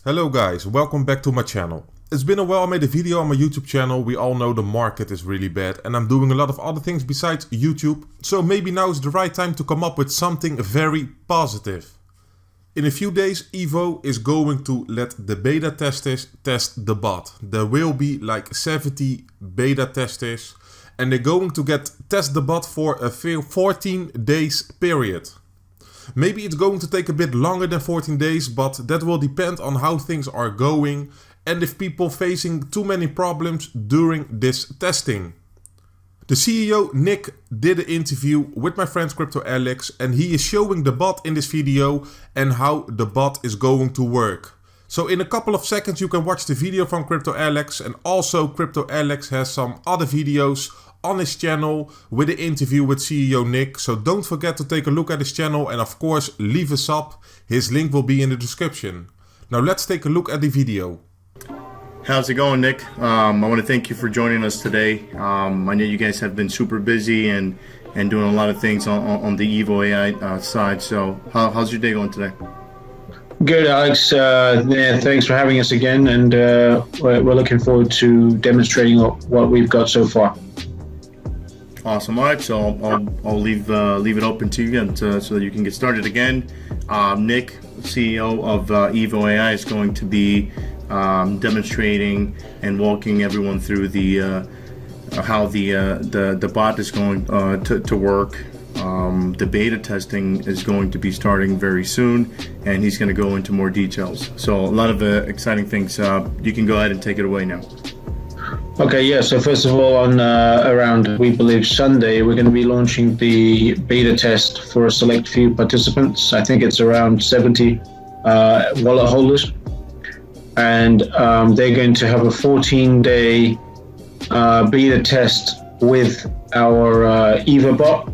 Hello guys, welcome back to my channel. It's been a while I made a video on my YouTube channel. We all know the market is really bad and I'm doing a lot of other things besides YouTube. So maybe now is the right time to come up with something very positive. In a few days, Evo is going to let the beta testers test the bot. There will be like 70 beta testers and they're going to test the bot for a 14 days period. Maybe it's going to take a bit longer than 14 days, but that will depend on how things are going and if people facing too many problems during this testing. The CEO Nick did an interview with my friend Crypto Alex and he is showing the bot in this video and how the bot is going to work. So in a couple of seconds you can watch the video from Crypto Alex, and also Crypto Alex has some other videos on his channel with an interview with CEO Nick. So don't forget to take a look at his channel and of course leave a sub. His link will be in the description. Now let's take a look at the video. How's it going, Nick? I want to thank you for joining us today. I know you guys have been super busy and doing a lot of things on the EVOAI side. So how's your day going today? Good, Alex. Yeah, thanks for having us again, and we're looking forward to demonstrating what we've got so far. Awesome. All right, so I'll leave it open to you and so that you can get started again. Nick, CEO of EVOAI, is going to be demonstrating and walking everyone through the how the bot is going to work. The beta testing is going to be starting very soon, and he's going to go into more details. So a lot of exciting things. You can go ahead and take it away now. Okay, yeah, so first of all, on around, we believe, Sunday, we're going to be launching the beta test for a select few participants. I think it's around 70 wallet holders. And they're going to have a 14-day beta test with our Evo bot.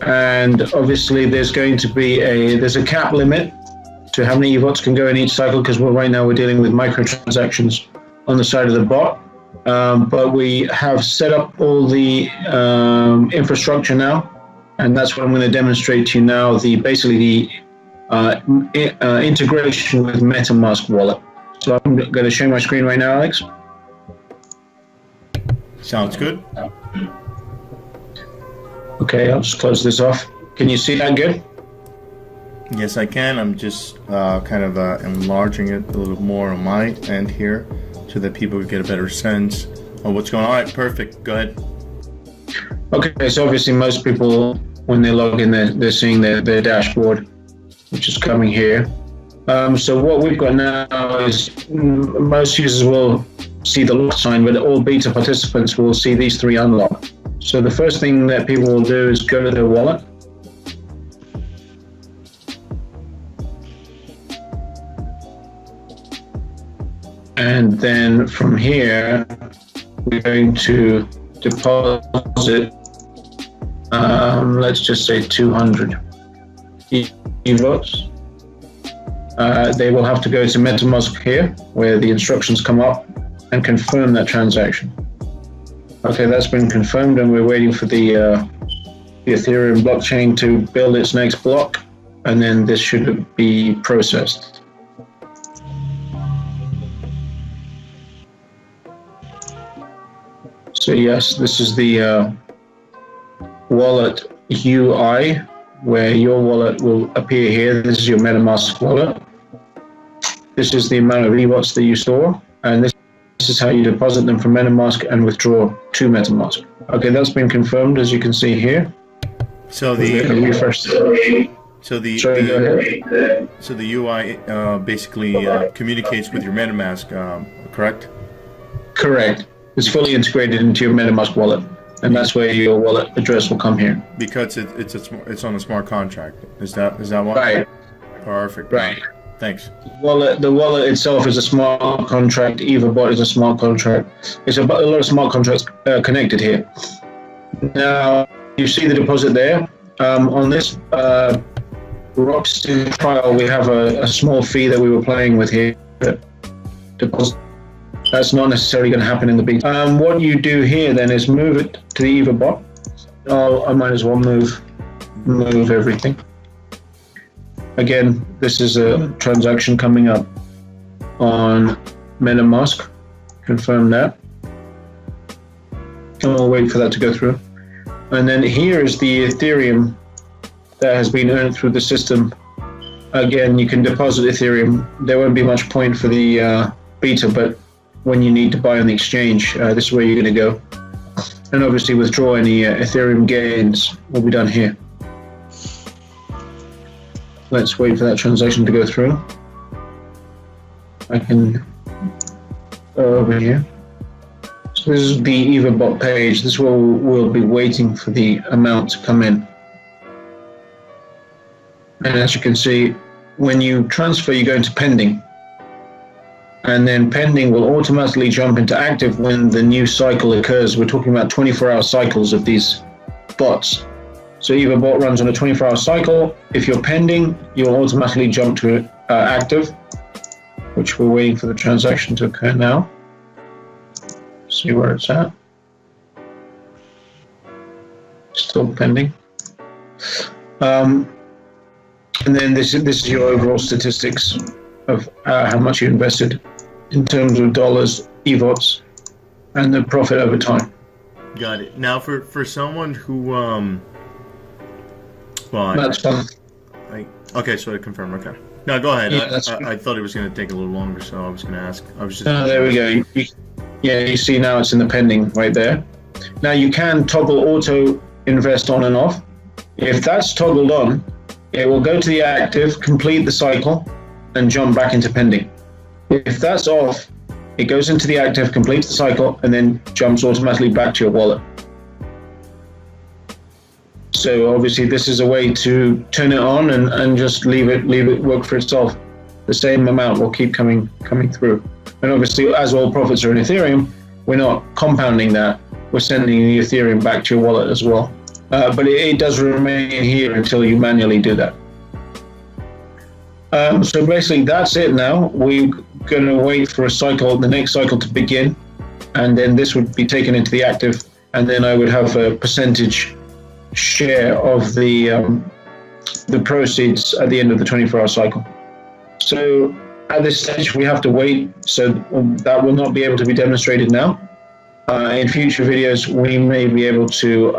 And obviously there's going to be there's a cap limit to how many EVOTs can go in each cycle, because right now we're dealing with microtransactions on the side of the bot. But we have set up all the infrastructure now, and that's what I'm going to demonstrate to you now, basically the integration with MetaMask wallet. So I'm going to share my screen right now, Alex. Sounds good. Okay, I'll just close this off. Can you see that good? Yes, I can. I'm just kind of enlarging it a little more on my end here so that people can get a better sense of what's going on. All right, perfect. Go ahead. Okay, so obviously most people, when they log in, they're seeing their dashboard, which is coming here. So what we've got now is most users will see the lock sign, but all beta participants will see these three unlock. So the first thing that people will do is go to their wallet. And then from here, we're going to deposit, let's just say 200 EVOTs. They will have to go to MetaMask here, where the instructions come up, and confirm that transaction. Okay, that's been confirmed, and we're waiting for the Ethereum blockchain to build its next block, and then this should be processed. So yes, this is the wallet UI, where your wallet will appear here. This is your MetaMask wallet. This is the amount of EVOTs that you store, and this is how you deposit them from MetaMask and withdraw to MetaMask. Okay, that's been confirmed, as you can see here. So the refresh. So the UI basically communicates with your MetaMask, correct? Correct. It's fully integrated into your MetaMask wallet, and that's where your wallet address will come here. Because it's on a smart contract. Is that why? Right. Perfect. Right. Thanks. The wallet itself is a smart contract. EvoBot is a smart contract. It's a lot of smart contracts connected here. Now you see the deposit there. On this Rockstar trial, we have a small fee that we were playing with here. Deposit. That's not necessarily going to happen in the beta. What you do here then is move it to the EVOBot. I might as well move everything. Again, this is a transaction coming up. on MetaMask. Confirm that. And we'll wait for that to go through. And then here is the Ethereum that has been earned through the system. Again, you can deposit Ethereum. There won't be much point for the beta, but when you need to buy on the exchange, this is where you're going to go. And obviously withdraw any Ethereum gains will be done here. Let's wait for that transaction to go through. I can go over here. So this is the EVOBot page. This is where we'll be waiting for the amount to come in. And as you can see, when you transfer, you go into pending. And then pending will automatically jump into active when the new cycle occurs. We're talking about 24-hour cycles of these bots. So EVOBot runs on a 24-hour cycle. If you're pending, you'll automatically jump to active, which we're waiting for the transaction to occur now. See where it's at. Still pending. And then this is your overall statistics of how much you invested in terms of dollars, EVOTs, and the profit over time. Got it. Now, for someone who, well, That's fine. Okay, so I confirm. Okay. No, go ahead. Yeah, I thought it was going to take a little longer, so I was going to ask. I was just. There we go. You see now it's in the pending right there. Now you can toggle auto invest on and off. If that's toggled on, it will go to the active, complete the cycle, and jump back into pending. If that's off, it goes into the active, completes the cycle, and then jumps automatically back to your wallet. So obviously this is a way to turn it on and just leave it work for itself. The same amount will keep coming through. And obviously, as all profits are in Ethereum, we're not compounding that. We're sending the Ethereum back to your wallet as well. But it does remain here until you manually do that. So basically, that's it now. We're going to wait for the next cycle to begin, and then this would be taken into the active, and then I would have a percentage share of the proceeds at the end of the 24-hour cycle. So at this stage, we have to wait, so that will not be able to be demonstrated now. In future videos, we may be able to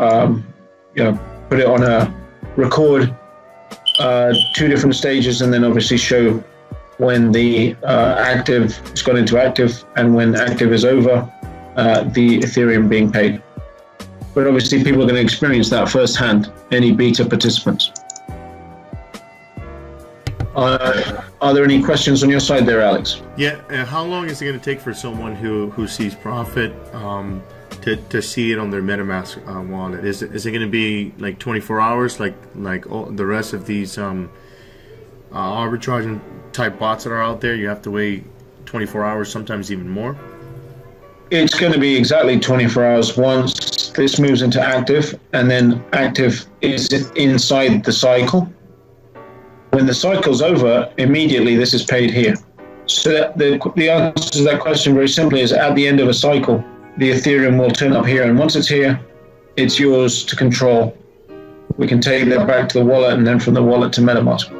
put it on a record 2 different stages, and then obviously show when the active has gone into active and when active is over, the Ethereum being paid. But obviously people are going to experience that firsthand, any beta participants. Are there any questions on your side there, Alex? Yeah, how long is it going to take for someone who sees profit to see it on their MetaMask wallet? Is it going to be like 24 hours, like all the rest of these arbitrage type bots that are out there? You have to wait 24 hours, sometimes even more. It's going to be exactly 24 hours once this moves into active, and then active is inside the cycle. When the cycle's over, immediately this is paid here. So the answer to that question very simply is, at the end of a cycle, the Ethereum will turn up here, and once it's here, it's yours to control. We can take that back to the wallet, and then from the wallet to MetaMask.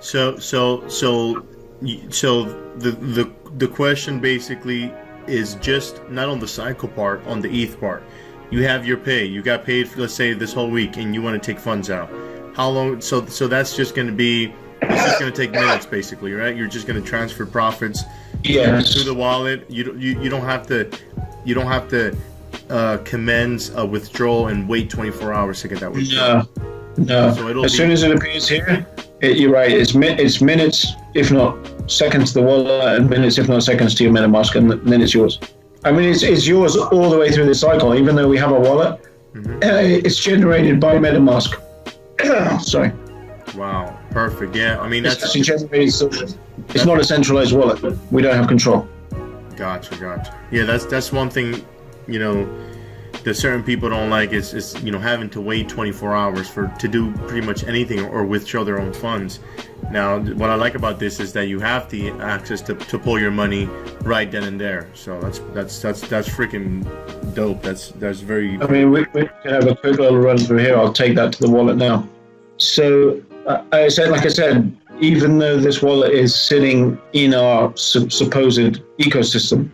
So the question basically is just not on the cycle part, on the ETH part. You have your pay. You got paid for, let's say, this whole week, and you want to take funds out. How long? So that's just going to be. It's just going to take minutes, basically, right? You're just going to transfer profits to the wallet. You don't have to commence a withdrawal and wait 24 hours to get that withdrawal. No. So as soon as it appears here, you're right. It's minutes, if not seconds, to the wallet, and minutes, if not seconds, to your MetaMask, and then it's yours. I mean, it's yours all the way through the cycle. Even though we have a wallet, it's generated by MetaMask. Sorry. Wow, perfect. Yeah, I mean that's generated. It's not a centralized wallet. We don't have control. Gotcha. Yeah, that's one thing, that certain people don't like is having to wait 24 hours to do pretty much anything or withdraw their own funds. Now, what I like about this is that you have the access to pull your money right then and there. So that's freaking dope. That's very. I mean, we can have a quick little run through here. I'll take that to the wallet now. So, like I said, even though this wallet is sitting in our supposed ecosystem,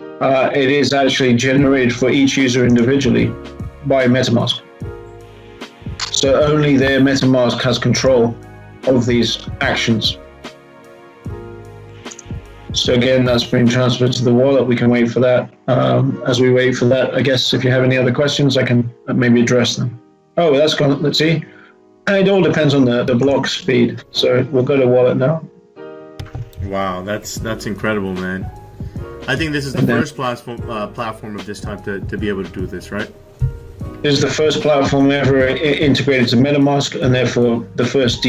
it is actually generated for each user individually by MetaMask. So only their MetaMask has control of these actions. So again, that's being transferred to the wallet. We can wait for that. As we wait for that, I guess if you have any other questions, I can maybe address them. Oh, that's gone. Let's see. It all depends on the block speed. So we'll go to wallet now. Wow, that's incredible, man. I think this is the first platform of this type to be able to do this, right? This is the first platform ever integrated to MetaMask, and therefore the first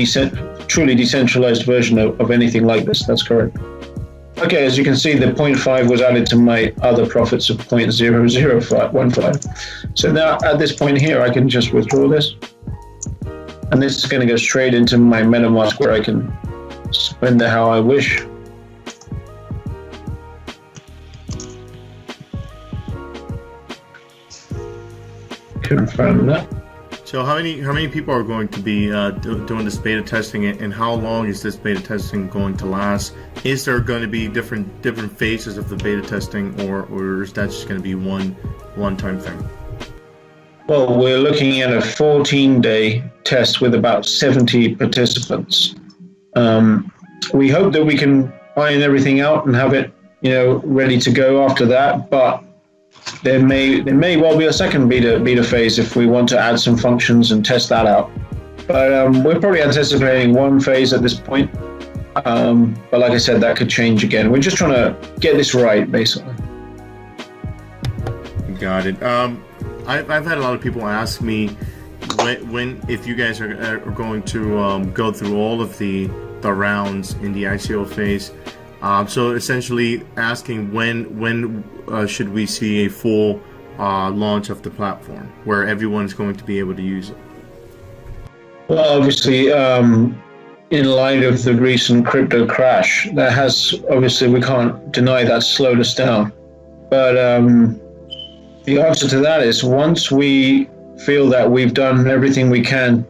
truly decentralized version of anything like this. That's correct. Okay, as you can see, the 0.5 was added to my other profits of 0.00515. So now at this point here, I can just withdraw this. And this is going to go straight into my MetaMask where I can spend it how I wish. Confirm that. So how many people are going to be doing this beta testing, and how long is this beta testing going to last? Is there going to be different phases of the beta testing, or is that just going to be one-time thing? Well, we're looking at a 14-day test with about 70 participants. We hope that we can iron everything out and have it, ready to go after that. But there may well be a second beta phase if we want to add some functions and test that out. But we're probably anticipating one phase at this point. But like I said, that could change again. We're just trying to get this right, basically. Got it. I've had a lot of people ask me if you guys are going to go through all of the rounds in the ICO phase. So essentially asking when should we see a full launch of the platform where everyone is going to be able to use it? Well, obviously, in light of the recent crypto crash, that has, obviously, we can't deny that slowed us down. But the answer to that is once we feel that we've done everything we can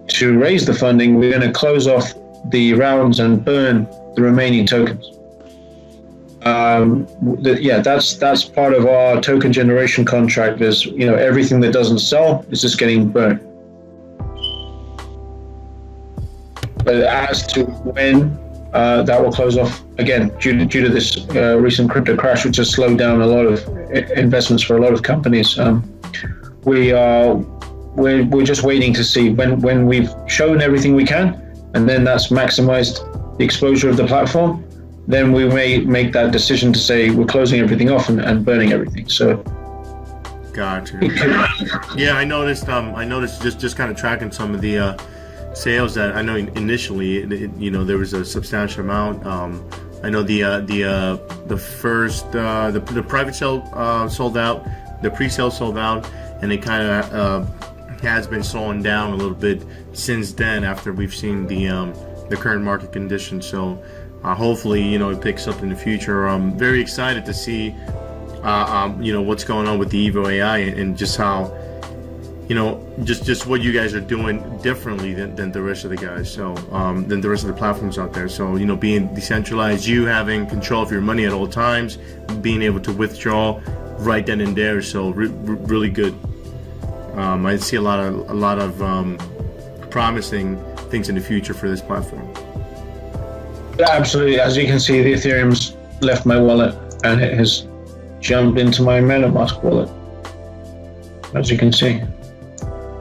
to raise the funding, we're going to close off the rounds and burn the remaining tokens. That's part of our token generation contract. Is everything that doesn't sell is just getting burnt. But as to when that will close off, again, due to this recent crypto crash, which has slowed down a lot of investments for a lot of companies, we're just waiting to see when we've shown everything we can, and then that's maximized the exposure of the platform. Then we may make that decision to say we're closing everything off and burning everything. So, gotcha. Yeah, I noticed. Just kind of tracking some of the sales that I know initially. There was a substantial amount. I know the first the private sale sold out, the pre-sale sold out, and it kind of has been slowing down a little bit since then after we've seen the current market conditions. So. Hopefully, it picks up in the future. I'm very excited to see, what's going on with the EVOAI and just how, just what you guys are doing differently than the rest of the guys. So, than the rest of the platforms out there. So, being decentralized, you having control of your money at all times, being able to withdraw right then and there. So, really good. I see a lot of promising things in the future for this platform. Absolutely. As you can see, the Ethereum's left my wallet and it has jumped into my MetaMask wallet, as you can see.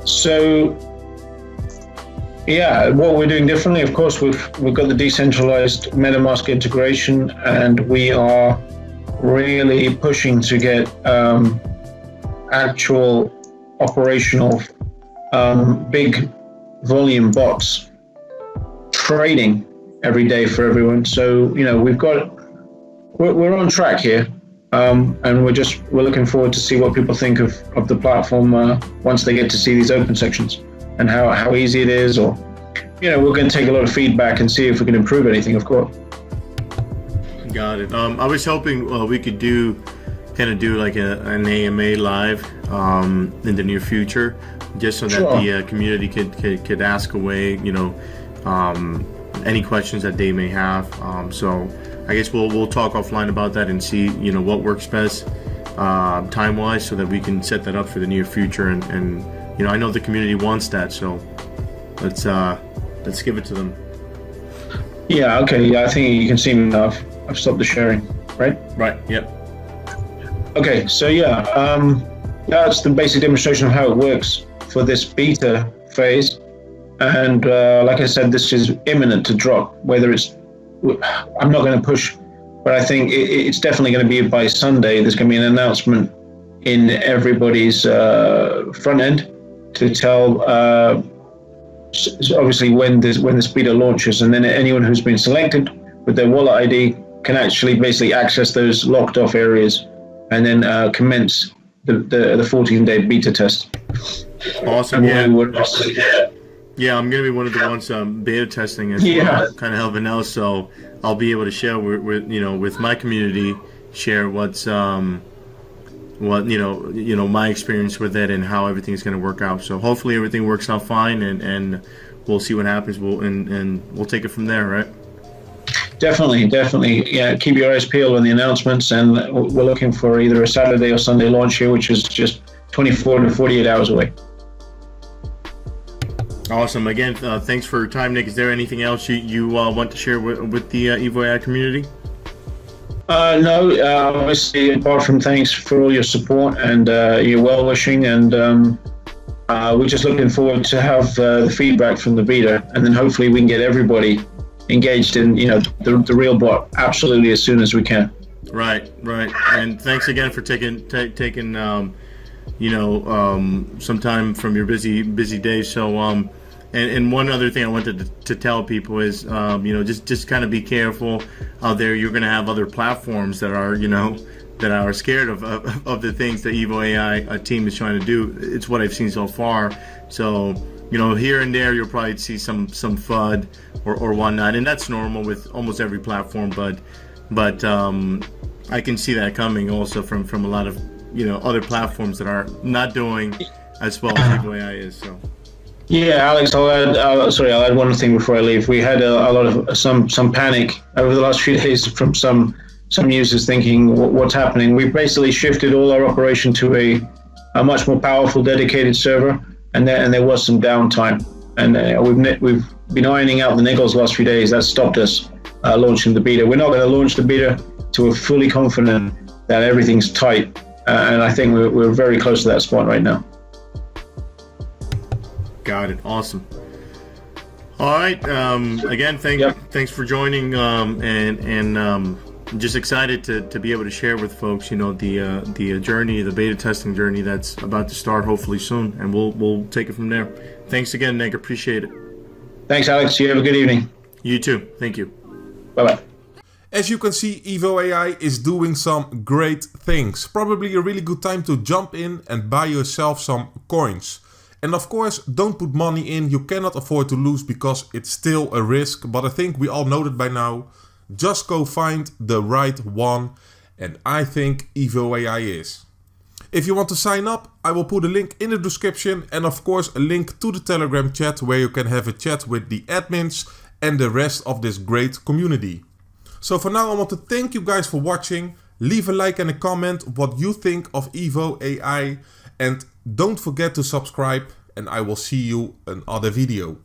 So, yeah, what we're doing differently, of course, we've got the decentralized MetaMask integration, and we are really pushing to get actual operational big volume bots trading every day for everyone. So, we're on track here, and we're looking forward to see what people think of the platform once they get to see these open sections and how easy it is, or we're going to take a lot of feedback and see if we can improve anything, of course. Got it. I was hoping we could do like an AMA live in the near future, just so that the community could ask away, any questions that they may have. So I guess we'll talk offline about that and see, you know, what works best time-wise, so that we can set that up for the near future. And you know, I know the community wants that, so let's give it to them. Yeah. Okay. Yeah. I think you can see me now. I've stopped the sharing. Right. Right. Yep. Okay. So yeah, that's the basic demonstration of how it works for this beta phase. And like I said, this is imminent to drop. Whether it's, I'm not going to push, but I think it's definitely going to be by Sunday. There's going to be an announcement in everybody's front end to tell, obviously, when this beta launches, and then anyone who's been selected with their wallet ID can actually basically access those locked off areas, and then commence the 14-day beta test. Awesome. Yeah, I'm gonna be one of the ones beta testing as well, kind of helping out. So I'll be able to share with my community, share what's what my experience with it and how everything's gonna work out. So hopefully everything works out fine, and we'll see what happens. We'll take it from there, right? Definitely. Yeah, keep your eyes peeled on the announcements, and we're looking for either a Saturday or Sunday launch here, which is just 24 to 48 hours away. Awesome. Again, thanks for your time, Nick. Is there anything else you want to share with the EVOAI community? No, obviously, apart from thanks for all your support and your well-wishing, and we're just looking forward to have the feedback from the beta, and then hopefully we can get everybody engaged in the real bot absolutely as soon as we can. Right. And thanks again for taking some time from your busy day. So and one other thing I wanted to tell people is just kind of be careful out there. You're going to have other platforms that are scared of the things that EVOAI team is trying to do. It's what I've seen so far. So here and there you'll probably see some FUD or whatnot, and that's normal with almost every platform. But I can see that coming also from a lot of other platforms that are not doing as well as EVOAI is. So. Yeah, Alex, I'll add one thing before I leave. We had a lot of some panic over the last few days from some users thinking what's happening. We've basically shifted all our operation to a much more powerful dedicated server, and there was some downtime, and we've been ironing out the niggles the last few days. That stopped us launching the beta. We're not going to launch the beta till we're fully confident that everything's tight. And I think we're very close to that spot right now. Got it. Awesome. All right. Again, thanks for joining. And just excited to be able to share with folks, the journey, the beta testing journey that's about to start hopefully soon, and we'll take it from there. Thanks again, Nick. Appreciate it. Thanks, Alex. You have a good evening. You too. Thank you. Bye-bye. As you can see, EVOAI is doing some great things. Probably a really good time to jump in and buy yourself some coins. And of course, don't put money in. You cannot afford to lose because it's still a risk. But I think we all know that by now. Just go find the right one. And I think EVOAI is. If you want to sign up, I will put a link in the description. And of course, a link to the Telegram chat where you can have a chat with the admins and the rest of this great community. So for now, I want to thank you guys for watching. Leave a like and a comment what you think of EVOAI. And don't forget to subscribe, and I will see you in another video.